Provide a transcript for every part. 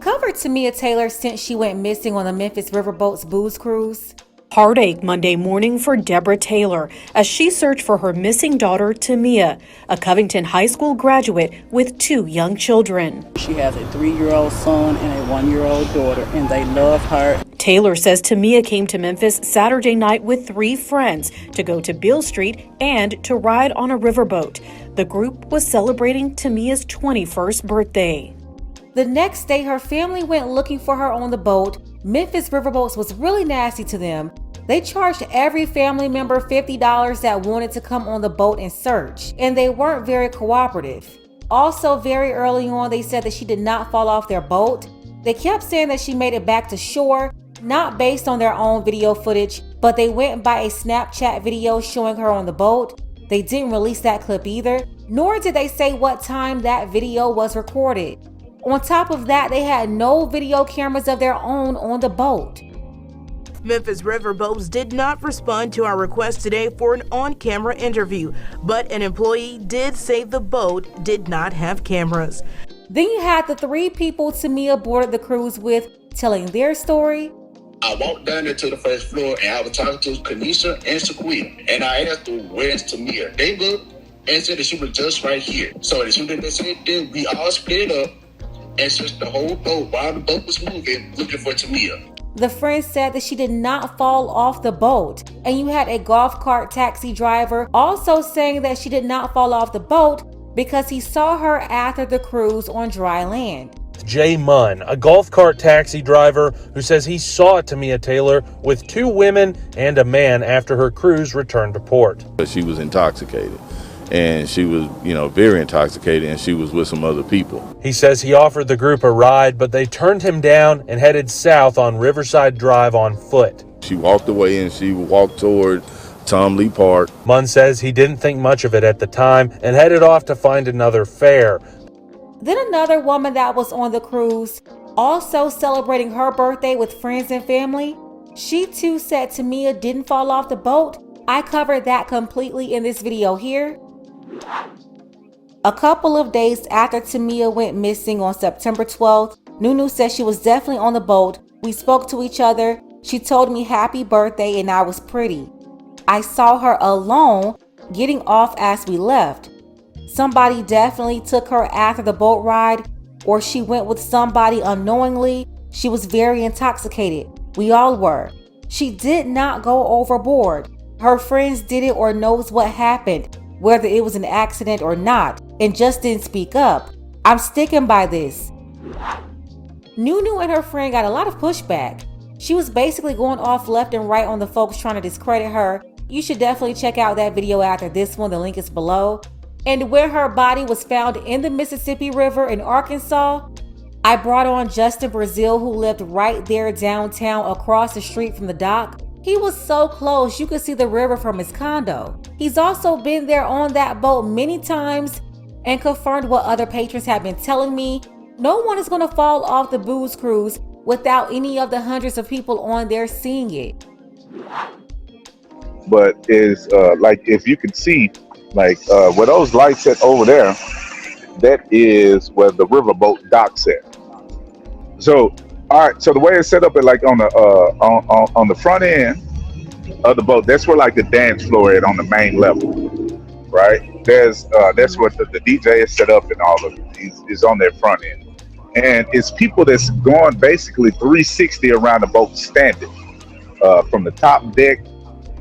covered Tamia Taylor since she went missing on the Memphis Riverboat's booze cruise. Heartache Monday morning for Deborah Taylor as she searched for her missing daughter, Tamia, a Covington High School graduate with 2 young children. She has a 3-year-old son and a 1-year-old daughter, and they love her. Taylor says Tamia came to Memphis Saturday night with 3 friends to go to Beale Street and to ride on a riverboat. The group was celebrating Tamia's 21st birthday. The next day, her family went looking for her on the boat. Memphis Riverboats was really nasty to them. They charged every family member $50 that wanted to come on the boat and search, and they weren't very cooperative. Also, very early on, they said that she did not fall off their boat. They kept saying that she made it back to shore, not based on their own video footage, but they went by a Snapchat video showing her on the boat. They didn't release that clip either, nor did they say what time that video was recorded. On top of that, they had no video cameras of their own on the boat. Memphis Riverboats did not respond to our request today for an on-camera interview, but an employee did say the boat did not have cameras. Then you had the 3 people Tamia boarded the cruise with telling their story. I walked down there to the first floor and I was talking to Kanisha and Shaquille, and I asked them, where's Tamia? They looked and said that she was just right here. So as soon as they said that, we all split up and searched the whole boat while the boat was moving, looking for Tamia. The friend said that she did not fall off the boat, and you had a golf cart taxi driver also saying that she did not fall off the boat because he saw her after the cruise on dry land. Jay Munn, a golf cart taxi driver who says he saw Tamia Taylor with 2 women and a man after her cruise returned to port. She was intoxicated. And she was, very intoxicated, and she was with some other people. He says he offered the group a ride, but they turned him down and headed south on Riverside Drive on foot. She walked away and she walked toward Tom Lee Park. Munn says he didn't think much of it at the time and headed off to find another fare. Then another woman that was on the cruise, also celebrating her birthday with friends and family, she too said Tamia didn't fall off the boat. I covered that completely in this video here. A couple of days after Tamia went missing on September 12th, Nunu said she was definitely on the boat. We spoke to each other. She told me happy birthday and I was pretty. I saw her alone getting off as we left. Somebody definitely took her after the boat ride, or she went with somebody unknowingly. She was very intoxicated. We all were. She did not go overboard. Her friends did it or knows what happened, whether it was an accident or not, and just didn't speak up. I'm sticking by this. Nunu and her friend got a lot of pushback. She was basically going off left and right on the folks trying to discredit her. You should definitely check out that video after this one, the link is below. And where her body was found in the Mississippi River in Arkansas, I brought on Justin Brazil, who lived right there downtown across the street from the dock. He was so close you could see the river from his condo. He's also been there on that boat many times and confirmed what other patrons have been telling me. No one is going to fall off the booze cruise without any of the hundreds of people on there seeing it. But is like, if you can see, like where those lights at over there, that is where the riverboat docks at. So all right, so the way it's set up is like on the front end of the boat. That's where like the dance floor is on the main level, right? That's what the DJ is set up and all of it is on their front end, and it's people that's going basically 360 around the boat standing, from the top deck,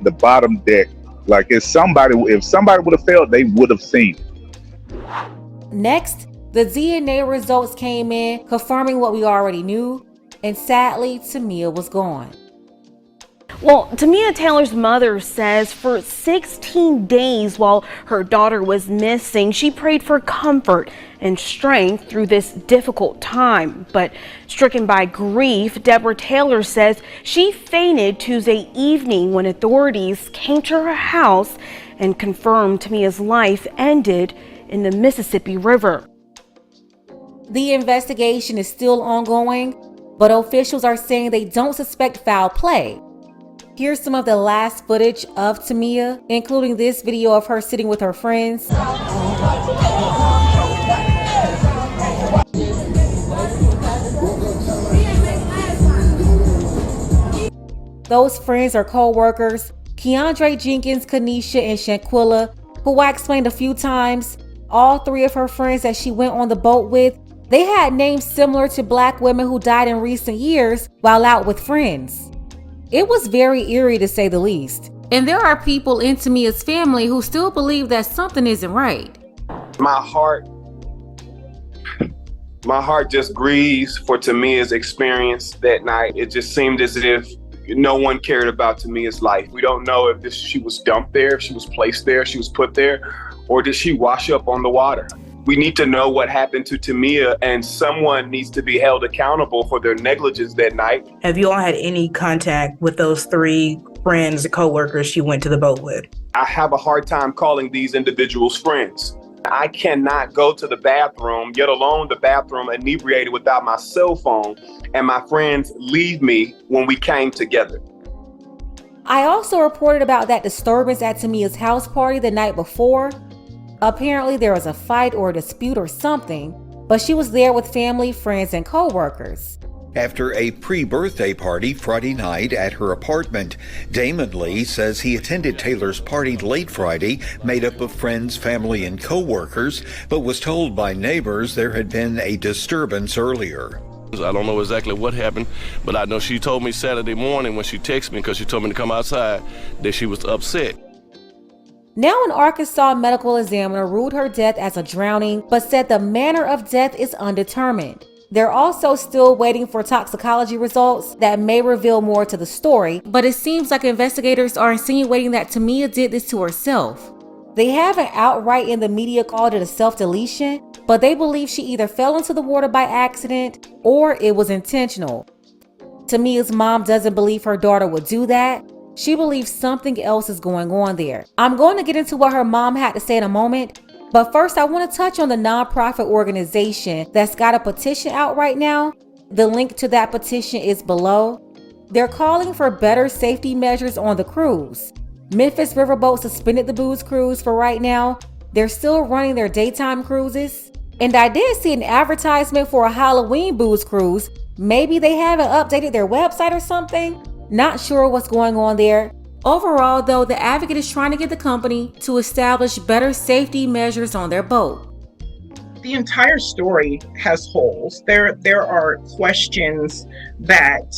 the bottom deck. Like if somebody would have failed, they would have seen it. Next, the DNA results came in, confirming what we already knew. And sadly, Tamia was gone. Well, Tamia Taylor's mother says for 16 days while her daughter was missing, she prayed for comfort and strength through this difficult time. But stricken by grief, Deborah Taylor says she fainted Tuesday evening when authorities came to her house and confirmed Tamia's life ended in the Mississippi River. The investigation is still ongoing, but officials are saying they don't suspect foul play. Here's some of the last footage of Tamia, including this video of her sitting with her friends. Those friends or co-workers, Keandre Jenkins, Kanisha, and Shanquilla, who I explained a few times, all three of her friends that she went on the boat with, they had names similar to Black women who died in recent years while out with friends. It was very eerie to say the least. And there are people in Tamia's family who still believe that something isn't right. My heart just grieves for Tamia's experience that night. It just seemed as if no one cared about Tamia's life. We don't know if she was dumped there, if she was placed there, if she was put there, or did she wash up on the water? We need to know what happened to Tamia, and someone needs to be held accountable for their negligence that night. Have you all had any contact with those three friends and co-workers she went to the boat with? I have a hard time calling these individuals friends. I cannot go to the bathroom, yet alone the bathroom inebriated without my cell phone, and my friends leave me when we came together. I also reported about that disturbance at Tamia's house party the night before. Apparently there was a fight or a dispute or something, but she was there with family, friends, and co-workers. After a pre-birthday party Friday night at her apartment, Damon Lee says he attended Taylor's party late Friday, made up of friends, family, and co-workers, but was told by neighbors there had been a disturbance earlier. I don't know exactly what happened, but I know she told me Saturday morning when she texted me, because she told me to come outside, that she was upset. Now an Arkansas medical examiner ruled her death as a drowning, but said the manner of death is undetermined. They're also still waiting for toxicology results that may reveal more to the story, but it seems like investigators are insinuating that Tamia did this to herself. They haven't outright in the media called it a self-deletion, but they believe she either fell into the water by accident or it was intentional. Tamia's mom doesn't believe her daughter would do that. She believes something else is going on there. I'm going to get into what her mom had to say in a moment, but first I want to touch on the nonprofit organization that's got a petition out right now. The link to that petition is below. They're calling for better safety measures on the cruise. Memphis Riverboat suspended the booze cruise for right now. They're still running their daytime cruises. And I did see an advertisement for a Halloween booze cruise. Maybe they haven't updated their website or something. Not sure what's going on there. Overall, though, the advocate is trying to get the company to establish better safety measures on their boat. The entire story has holes. There are questions that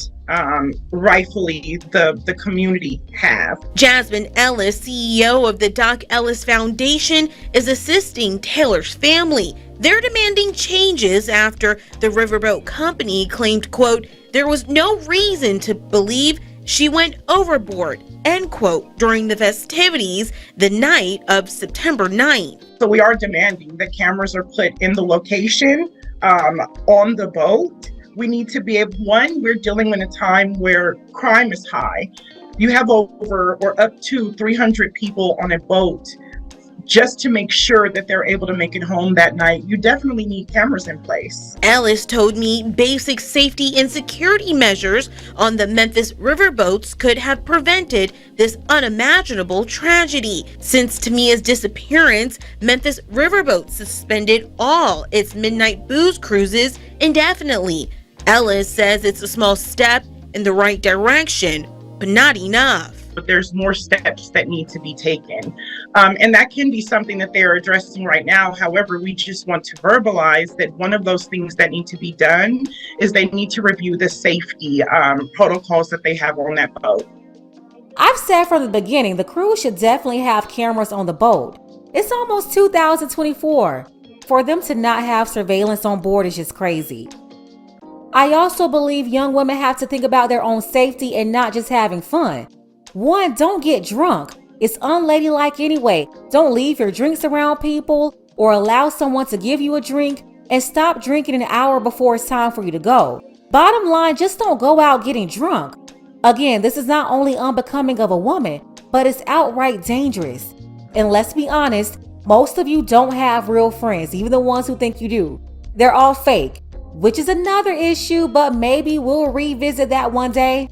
rightfully the community have. Jasmine Ellis, CEO of the Doc Ellis Foundation, is assisting Taylor's family. They're demanding changes after the riverboat company claimed, quote, there was no reason to believe she went overboard, end quote, during the festivities the night of September 9th. So we are demanding that cameras are put in the location on the boat. We need to be able, one, we're dealing in a time where crime is high. You have over or up to 300 people on a boat. Just to make sure that they're able to make it home that night, you definitely need cameras in place. Ellis told me basic safety and security measures on the Memphis riverboats could have prevented this unimaginable tragedy. Since Tamia's disappearance, Memphis riverboats suspended all its midnight booze cruises indefinitely. Ellis says it's a small step in the right direction, but not enough. But there's more steps that need to be taken. And that can be something that they're addressing right now. However, we just want to verbalize that one of those things that need to be done is they need to review the safety protocols that they have on that boat. I've said from the beginning, the crew should definitely have cameras on the boat. It's almost 2024. For them to not have surveillance on board is just crazy. I also believe young women have to think about their own safety and not just having fun. One, don't get drunk. It's unladylike anyway. Don't leave your drinks around people or allow someone to give you a drink, and stop drinking an hour before it's time for you to go. Bottom line, just don't go out getting drunk. Again, this is not only unbecoming of a woman, but it's outright dangerous. And let's be honest, most of you don't have real friends, even the ones who think you do. They're all fake, which is another issue, but maybe we'll revisit that one day.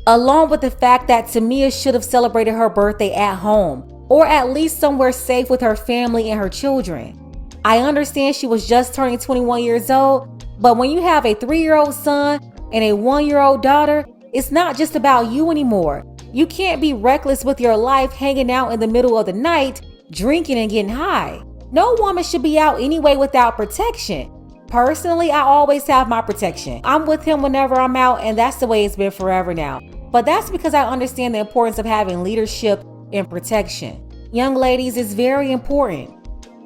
Along with the fact that Tamia should have celebrated her birthday at home, or at least somewhere safe with her family and her children. I understand she was just turning 21 years old, but when you have a 3-year-old son and a 1-year-old daughter, It's not just about you anymore. You can't be reckless with your life hanging out in the middle of the night, drinking and getting high. No woman should be out anyway without protection. Personally, I always have my protection. I'm with him whenever I'm out, and that's the way it's been forever now. But that's because I understand the importance of having leadership and protection. Young ladies, it's very important.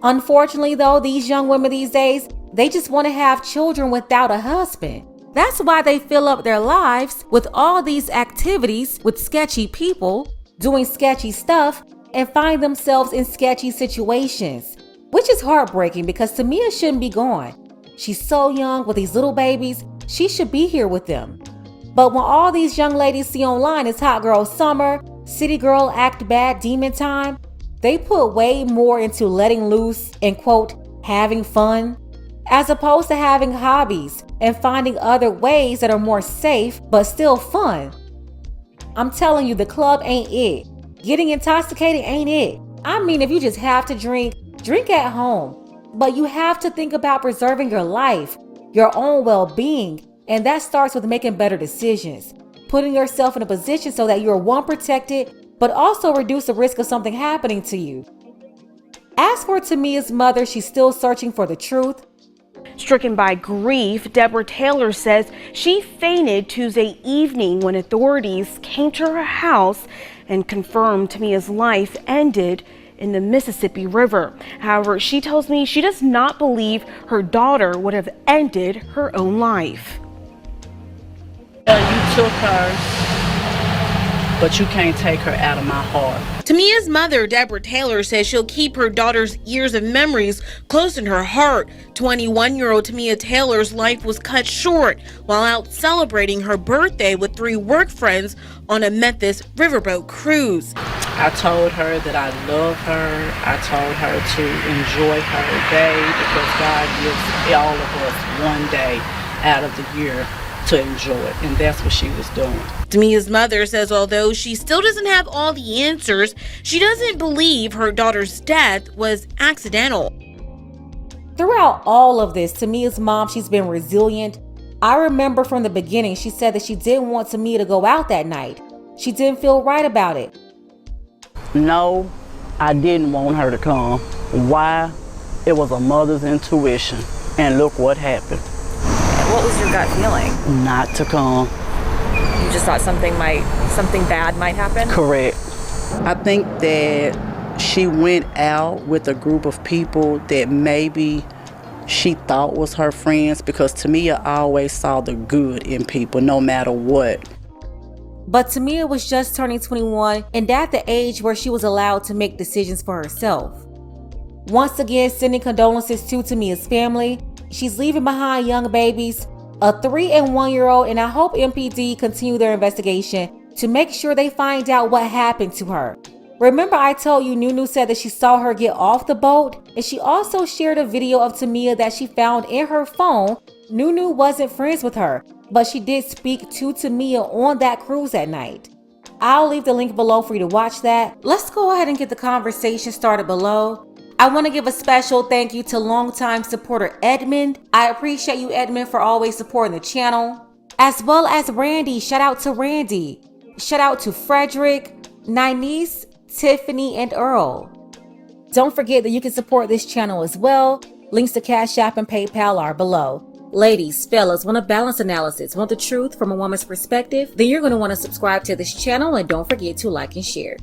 Unfortunately though, these young women these days, they just want to have children without a husband. That's why they fill up their lives with all these activities with sketchy people, doing sketchy stuff, and find themselves in sketchy situations. Which is heartbreaking because Tamia shouldn't be gone. She's so young with these little babies, she should be here with them. But when all these young ladies see online is hot girl summer, city girl act bad demon time, they put way more into letting loose and quote, having fun, as opposed to having hobbies and finding other ways that are more safe but still fun. I'm telling you, the club ain't it. Getting intoxicated ain't it. I mean, if you just have to drink, drink at home. But you have to think about preserving your life, your own well-being, and that starts with making better decisions, putting yourself in a position so that you're one, protected, but also reduce the risk of something happening to you. As for Tamia's mother, she's still searching for the truth. Stricken by grief, Deborah Taylor says she fainted Tuesday evening when authorities came to her house and confirmed Tamia's life ended in the Mississippi River. However, she tells me she does not believe her daughter would have ended her own life. You took her, but you can't take her out of my heart. Tamia's mother, Deborah Taylor, says she'll keep her daughter's years of memories close in her heart. 21-year-old Tamia Taylor's life was cut short while out celebrating her birthday with 3 work friends on a Memphis riverboat cruise. I told her that I love her. I told her to enjoy her day because God gives all of us one day out of the year to enjoy it, and that's what she was doing. Tamia's mother says although she still doesn't have all the answers, she doesn't believe her daughter's death was accidental. Throughout all of this, Tamia's mom, she's been resilient. I remember from the beginning, she said that she didn't want Tamia to go out that night. She didn't feel right about it. No, I didn't want her to come. Why? It was a mother's intuition, and look what happened. What was your gut feeling? Not to come. You just thought something bad might happen? Correct. I think that she went out with a group of people that maybe she thought was her friends, because Tamia always saw the good in people no matter what. But Tamia was just turning 21 and at the age where she was allowed to make decisions for herself. Once again, sending condolences to Tamia's family. She's leaving behind young babies, a 3 and 1-year-old, and I hope MPD continue their investigation to make sure they find out what happened to her. Remember I told you Nunu said that she saw her get off the boat, and she also shared a video of Tamia that she found in her phone. Nunu wasn't friends with her, but she did speak to Tamia on that cruise that night. I'll leave the link below for you to watch that. Let's go ahead and get the conversation started below. I want to give a special thank you to longtime supporter Edmund. I appreciate you, Edmund, for always supporting the channel. As well as Randy. Shout out to Randy. Shout out to Frederick, Ninese, Tiffany, and Earl. Don't forget that you can support this channel as well. Links to Cash App and PayPal are below. Ladies, fellas, want a balanced analysis, want the truth from a woman's perspective? Then you're going to want to subscribe to this channel, and don't forget to like and share.